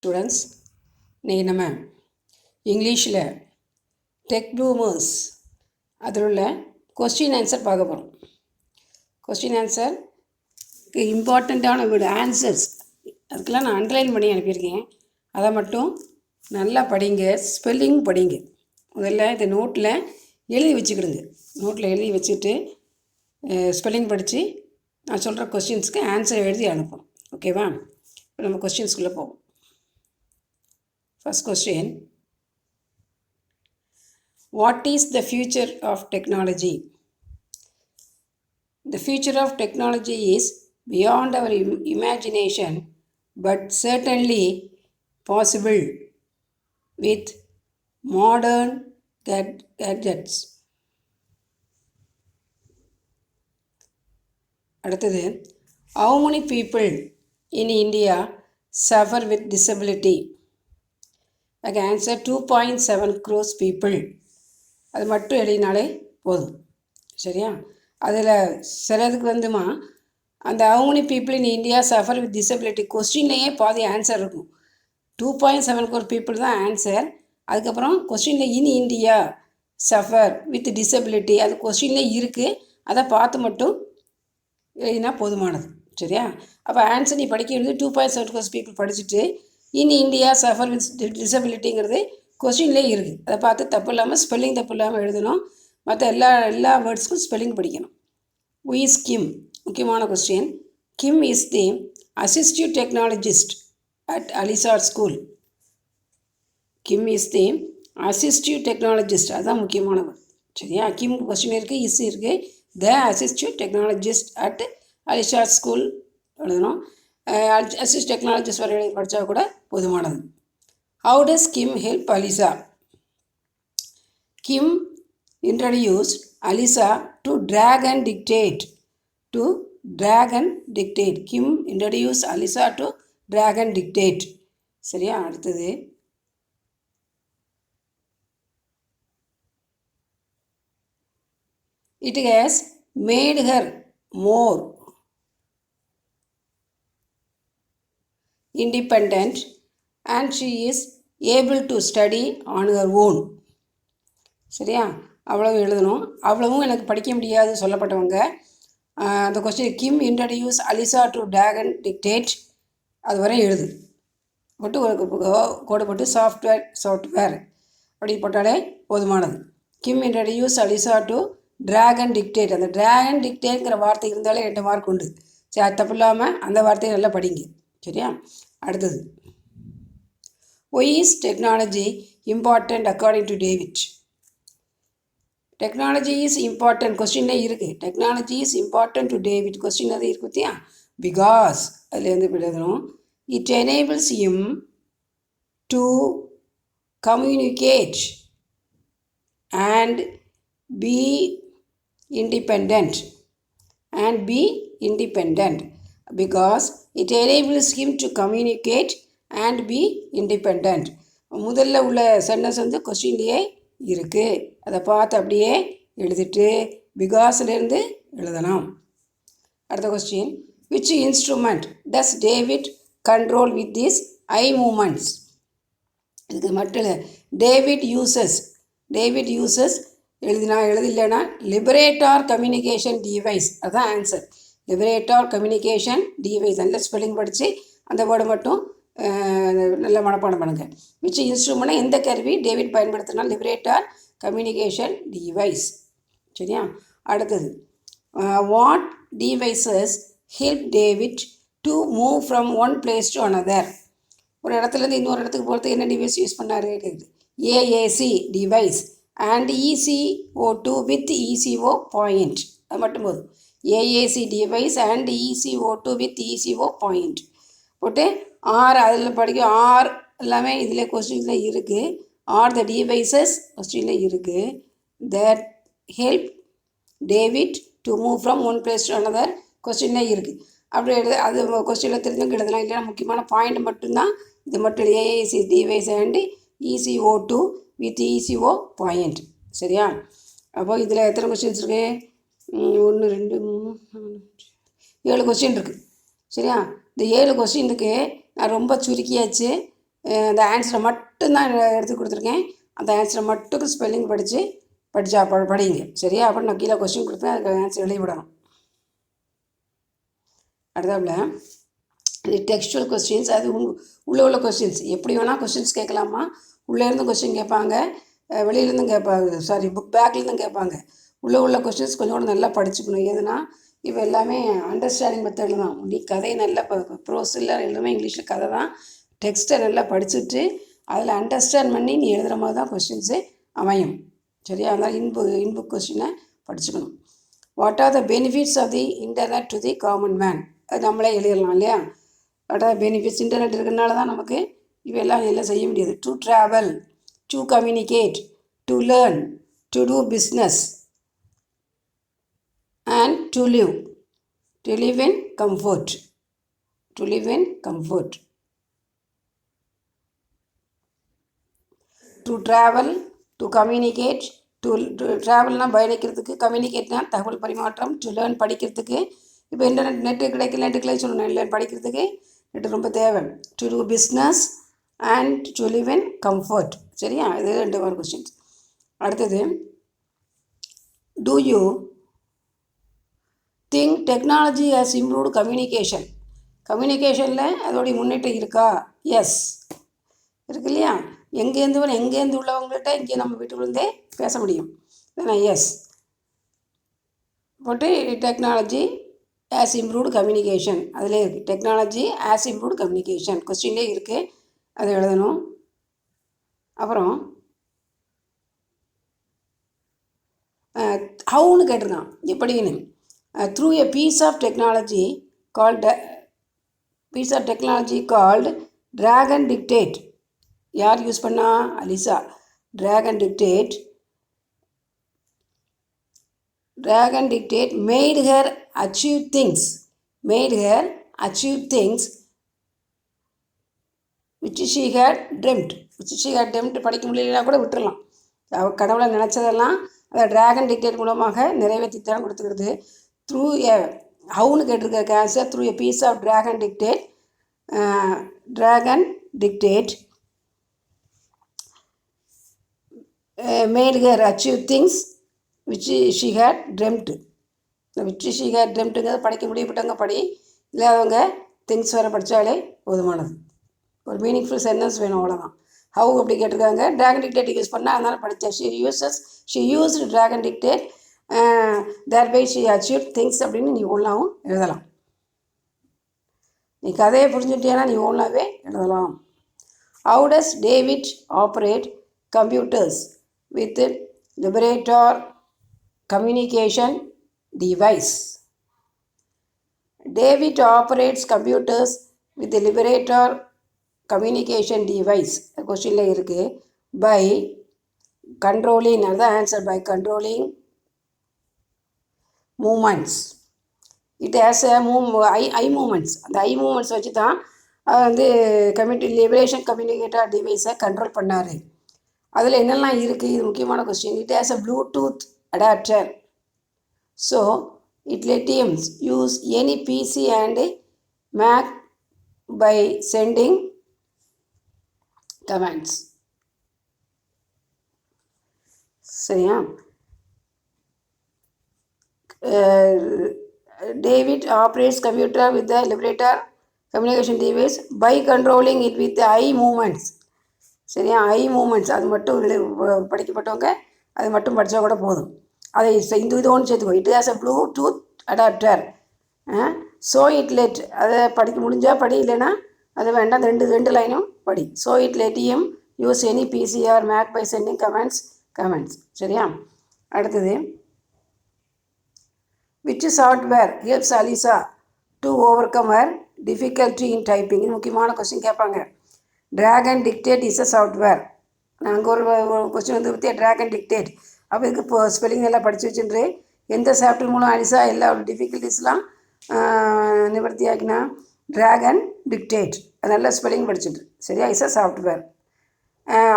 Students, இன்றைக்கி நம்ம இங்கிலீஷில் டெக் பூமர்ஸ் அதில் உள்ள கொஸ்டின் ஆன்சர் பார்க்க போகிறோம். கொஸ்டின் ஆன்சருக்கு இம்பார்ட்டண்ட்டான வேர்டு ஆன்சர்ஸ் அதுக்கெல்லாம் நான் அண்டர்லைன் பண்ணி அனுப்பியிருக்கேன். அதை மட்டும் நல்லா படிங்க, ஸ்பெல்லிங் படிங்க. முதல்ல இந்த நோட்டில் எழுதி வச்சுக்கிடுங்க. நோட்டில் எழுதி வச்சுட்டு ஸ்பெல்லிங் படித்து நான் சொல்கிற கொஸ்டின்ஸுக்கு ஆன்சர் எழுதி அனுப்பணும். ஓகேவா? இப்போ நம்ம கொஸ்டின்ஸ்குள்ளே போவோம். First question, what is the future of technology? The future of technology is beyond our imagination, but certainly possible with modern gadgets. அடுத்தது, how many people in India suffer with disability? அதுக்கு answer 2.7 crores people. அது மட்டும் எழுதினாலே போதும். சரியா? அதில் சிலதுக்கு வந்துமா அந்த how many people in India suffer with disability கொஸ்டின்லேயே பாதி ஆன்சர் இருக்கும். 2.7 crore people தான் ஆன்சர். அதுக்கப்புறம் கொஸ்டினில் in India suffer with disability அது கொஸ்டின்லேயே இருக்குது. அதை பார்த்து மட்டும் எழுதினா போதுமானது. சரியா? அப்போ ஆன்சர் நீ படிக்கிறது 2.7 crores people படிச்சுட்டு இன் இந்தியா சஃபர் வித் டிசபிலிட்டிங்கிறது கொஸ்டின்லேயே இருக்குது. அதை பார்த்து தப்பு இல்லாமல் ஸ்பெல்லிங் தப்பு இல்லாமல் எழுதணும். மற்ற எல்லா வேர்ட்ஸ்க்கும் ஸ்பெல்லிங் படிக்கணும். Who is Kim? முக்கியமான question. Kim is the assistive technologist at Alisa's school. Kim is the assistive technologist, அதுதான் முக்கியமான வேர்ட். சரியா? கிம் கொஸ்டின் இருக்குது, இஸ் இருக்குது. The assistive technologist at Alisa's school எழுதணும். அசிஸ்ட் டெக்னாலஜிஸ்ட் வரை படித்தா கூட போதுமானது. How does Kim help Alisa? Kim introduced Alisa to drag and dictate. Kim introduced Alisa to drag and dictate. சரியா? அடுத்தது, it has made her more independent and she is able to study on her own. சரியா? அவ்வளவு எழுதணும். அவ்வளவும் எனக்கு படிக்க முடியாது சொல்லப்பட்டவங்க அந்த question Kim introduce Alisa to track and dictate அது வரை எழுது போட்டு கோடு போட்டு சாஃப்ட்வேர் அப்படி போட்டாலே போதுமானது. Kim introduce Alisa to track and dictate, அந்த ட்ராக் அண்ட் டிக்டேட்ங்கிற வார்த்தை இருந்தாலே 2 மார்க் உண்டு. சரி, அது தப்பு இல்லாமல் அந்த வார்த்தையை நல்லா படிங்க. சரியா? அடுத்தது, why is technology important according to David? Technology is important கொஸ்டின்லேயே இருக்குது. Technology is important to David question அது இருக்கு பார்த்தியா? பிகாஸ் அதுலேருந்து எழுதணும். It enables him to communicate and be independent because it enables him to communicate and be independent. முதல்ல உள்ள sentence வந்து கொஸ்டின்லேயே இருக்குது. அதை பார்த்து அப்படியே எழுதிட்டு பிகாஸ்லேருந்து எழுதலாம். அடுத்த question, which instrument does David control with this I moments? இதுக்கு மட்டும் இல்லை, டேவிட் யூசஸ் எழுதினா லிபரேட்டார் கம்யூனிகேஷன் டிவைஸ், அதுதான் ஆன்சர். லிபரேட்டார் கம்யூனிகேஷன் டிவைஸ் நல்ல ஸ்பெல்லிங் படித்து அந்த வேர்டை மட்டும் நல்ல மனப்பாடம் பண்ணுங்க. விச் இன்ஸ்ட்ருமெண்ட்னா எந்த கருவி டேவிட் பயன்படுத்தினா லிபரேட்டார் கம்யூனிகேஷன் டிவைஸ். சரியா? அடுத்தது, what devices help David to move from one place to another? ஒரு இடத்துலேருந்து இன்னொரு இடத்துக்கு போகிறதுக்கு என்ன டிவைஸ் யூஸ் பண்ணார்? AAC device and ECO2 with ECO point. அது மட்டும் போதும். AAC device and ECO2 with ECO point போட்டு ஆர் அதில் படிக்கும். ஆர் எல்லாமே இதில் கொஸ்டின்ஸில் இருக்குது. ஆர் த டிவைசஸ் கொஸ்டினில் இருக்குது. That help David to move from one place to another கொஸ்டினில் இருக்குது. அப்படி அது கொஸ்டினில் தெரிஞ்சவங்க எழுதலாம். இல்லைனா முக்கியமான பாயிண்ட் மட்டும்தான் இது மட்டும். AAC device and ECO2 with ECO point. சரியா? அப்போது இதில் எத்தனை கொஸ்டின்ஸ் இருக்குது? 1 2 3 4 7 கொஸ்டின் இருக்குது. சரியா? இந்த 7 கொஸ்டினுக்கு நான் ரொம்ப சுருக்கியாச்சு. அந்த ஆன்சரை மட்டும்தான் எடுத்து கொடுத்துருக்கேன். அந்த ஆன்சரை மட்டும் ஸ்பெல்லிங் படிங்க சரியா. அப்புறம் நான் கீழே கொஸ்டின் கொடுப்பேன், அதுக்கு ஆன்சர் எழுதி விடணும். அடுத்தாப்புல இது டெக்ஸ்டுவல் கொஸ்டின்ஸ். அது உள்ள கொஸ்டின்ஸ் எப்படி வேணால் கொஸ்டின்ஸ் கேட்கலாமா. உள்ளேருந்து கொஸ்டின் கேட்பாங்க, வெளியிலேருந்தும் கேட்பாங்க, சாரி புக் பேக்லேருந்தும் கேட்பாங்க. உள்ள கொஸ்டின்ஸ் கொஞ்சம் கூட நல்லா படிச்சுக்கணும். எதுனா இப்போ எல்லாமே அண்டர்ஸ்டாண்டிங் மெத்தடில் தான். நீ கதையை நல்லா ப்ரோஸ் இல்லை எல்லாமே இங்கிலீஷில் கதை தான். டெக்ஸ்ட்டை நல்லா படிச்சுட்டு அதில் அண்டர்ஸ்டாண்ட் பண்ணி நீ எழுதுகிற மாதிரி தான் கொஸ்டின்ஸு அமையும் சரியா. அதனால் இன்புக் கொஸ்டினை படிச்சுக்கணும். What are the benefits of the internet to the common man, அது நம்மளே எழுதிடலாம் இல்லையா. வாட் ஆர் பெனிஃபிட்ஸ், இன்டர்நெட் இருக்கிறனால தான் நமக்கு இவெல்லாம் எல்லாம் செய்ய முடியாது. To travel, to communicate, to learn, to do business and to live in comfort, to live in comfort. To travel, to communicate, to travelனா பயணிக்கிறதுக்கு, கம்யூனிகேட்னா தகவல் பரிமாற்றம், to learn படிக்கிறதுக்கு. இப்போ நெட்டு கிடைக்கல சொல்லணும், படிக்கிறதுக்கு நெட்டு ரொம்ப தேவை. to do business and to live in comfort சரியா. இது 2 மார்க் கொஸ்டின்ஸ். அடுத்தது, do you think technology has improved communication, கம்யூனிகேஷனில் அதோடைய முன்னேற்றம் இருக்கா. எஸ் இருக்கு இல்லையா. எங்கேருந்து உள்ளவங்கள்ட்ட இங்கே நம்ம வீட்டுக்குள்ளே பேச முடியும் தானே. எஸ் போட்டு டெக்னாலஜி ஆஸ் இம்ப்ரூவ்டு கம்யூனிகேஷன் அதிலே இருக்குது. டெக்னாலஜி ஆஸ் இம்ப்ரூவ்டு கம்யூனிகேஷன் கொஸ்டின்லே இருக்குது, அதை எழுதணும். அப்புறம் ஹவுன்னு கேட்டிருக்கான், எப்படின்னு. through a piece of technology called Dragon Dictate. யார் யூஸ் பண்ணா? அலிசா. Dragon Dictate made her achieve things which she had dreamt. படிக்க முடியலனா கூட விட்டுறலாம். கடவுளை நினச்சதெல்லாம் அதை ட்ராகன் டிக்டேட் மூலமாக நிறைவேற்றி தான் கொடுத்துக்கிறது. த்ரூ எ ஹவுன்னு கேட்டிருக்க answer through a piece of Dragon Dictate made her achieve things which she had dreamt. ட்ரெம்ட்டுங்கிறத படிக்க முடியப்பட்டவங்க படி, இல்லாதவங்க திங்ஸ் வேறு படித்தாலே போதுமானது. ஒரு மீனிங்ஃபுல் சென்டென்ஸ் வேணும், அவ்வளோதான். ஹவு அப்படி கேட்டிருக்காங்க, ட்ராகன் டிக்டேட் யூஸ் பண்ணால் அதனால் படித்தேன். She used dragon dictate thereby she achieved things அப்படின்னு நீ ஒன்றாவும் எழுதலாம். நீ கதையை புரிஞ்சுட்டியானா நீ ஒன்றாவே எழுதலாம். How does David operate computers with Liberator communication device? David operates computers with the Liberator communication device. கொஸ்டினில் இருக்குது. by controlling, அதுதான் answer. by controlling moments. It has I moments. அந்த ஐ மூமெண்ட்ஸ் வச்சு தான் லிபரேஷன் கம்யூனிகேட்டர் டிவைஸை கண்ட்ரோல் பண்ணார். அதில் என்னெல்லாம் இருக்குது, இது முக்கியமான question. It has a Bluetooth adapter, so it let him use any PC and Mac by sending commands. சரியா. David operates computer with the Liberator communication device by controlling it with the eye movements. சரியா. ஐ moments அது மட்டும் படிக்கப்பட்டவங்க அது மட்டும் படித்தா கூட போதும். அதை இது ஒன்று சேர்த்துக்கோ. It has a Bluetooth adapter, so it let, அதை படிக்க முடிஞ்சால் படி, இல்லைன்னா அது வேண்டாம். ரெண்டு லைனும் படி. So it let him use any PC or Mac by sending commands சரியா. அடுத்தது, which software helps Alisa to overcome her difficulty in typing? இது முக்கியமான கொஸ்டின் கேட்பாங்க. Dragon dictate is a software. நாங்கள் ஒரு கொஸ்டின் வந்து பற்றி ட்ராகன் டிக்டேட், அப்போ இதுக்கு இப்போ ஸ்பெல்லிங் எல்லாம் படித்து வச்சுட்டு எந்த சாஃப்ட்வேர் மூலம் அலிசா எல்லா டிஃபிகல்ட்டிஸ்லாம் நிவர்த்தி ஆகினா? Dragon dictate. அது நல்ல ஸ்பெல்லிங் படிச்சுட்டு சரியா. Is a software.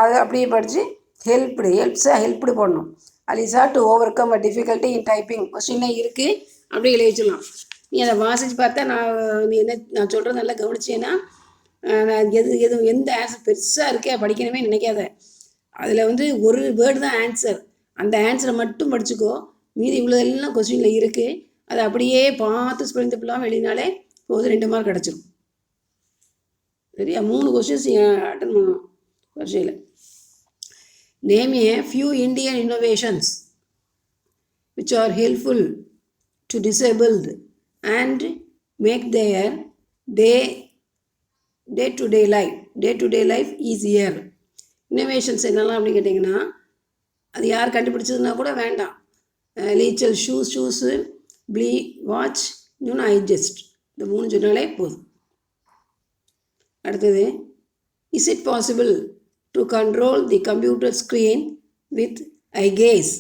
அது அப்படியே படித்து ஹெல்ப்டு போடணும். Alisa to overcome a difficulty in typing. கொஸ்டின்லாம் இருக்குது, அப்படி எழுதி வச்சிடலாம். நீ அதை வாசித்து பார்த்தா நான் சொல்கிறது நல்லா கவனிச்சேன்னா நான் எந்த ஆன்சர் பெருசாக இருக்கே படிக்கணுமே நினைக்காத. அதில் வந்து ஒரு வேர்டு தான் ஆன்சர். அந்த ஆன்சரை மட்டும் படிச்சுக்கோ. மீதி இவ்வளோதெல்லாம் கொஸ்டினில் இருக்குது. அதை அப்படியே பார்த்து ஸ்பெல்லிங் தப்புலாம் எழுதினாலே போதும், 2 மார்க் கிடச்சிரும். சரியா? 3 கொஸ்டின்ஸ் அட்டன் பண்ணணும் வரிசையில். Name A few Indian innovations which are helpful to disabled and make their day-to-day life easier. Innovations என்னெல்லாம் அப்படின்னு கேட்டிங்கன்னா, அது யார் கண்டுபிடிச்சதுன்னா கூட வேண்டாம். லீச்சல் ஷூஸு, ப்ளீ வாட்ச், இன்னொன்று ஐஜஸ்ட், இந்த 3 சொன்னாலே போதும். அடுத்தது, is it possible to control the computer screen with eye gaze?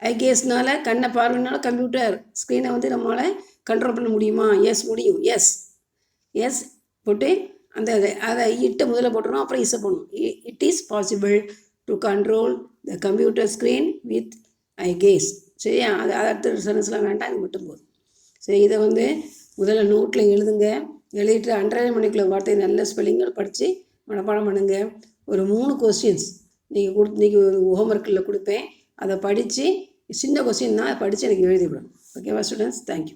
ஐகேஸ்னால கண்ணை பார்வைனால கம்ப்யூட்டர் ஸ்க்ரீனை வந்து நம்மளால் கண்ட்ரோல் பண்ண முடியுமா? எஸ், முடியும். எஸ் போட்டு அதை இட்ட முதல்ல போட்டுறோம், அப்புறம் இசை பண்ணணும். It is possible to control the computer screen with eye gaze. சரியா? அது அடுத்த சென்டென்ஸ்லாம் வேண்டாம், இது மட்டும் போதும். சரி, இதை வந்து முதல்ல நோட்டில் எழுதுங்க. எழுதிட்டு அண்டர்லைன் பண்ணிக்குள்ள வார்த்தை நல்ல ஸ்பெல்லிங்கள் படித்து மனப்பாடம் பண்ணுங்க. ஒரு 3 கொஸ்டின்ஸ் நீங்கள் ஒரு ஹோம்ஒர்க்கில் கொடுப்பேன். அதை படித்து, சின்ன கொஸ்டின் தான், படித்து எனக்கு எழுதிவிடும். ஓகேவா ஸ்டூடெண்ட்ஸ்? தேங்க்யூ.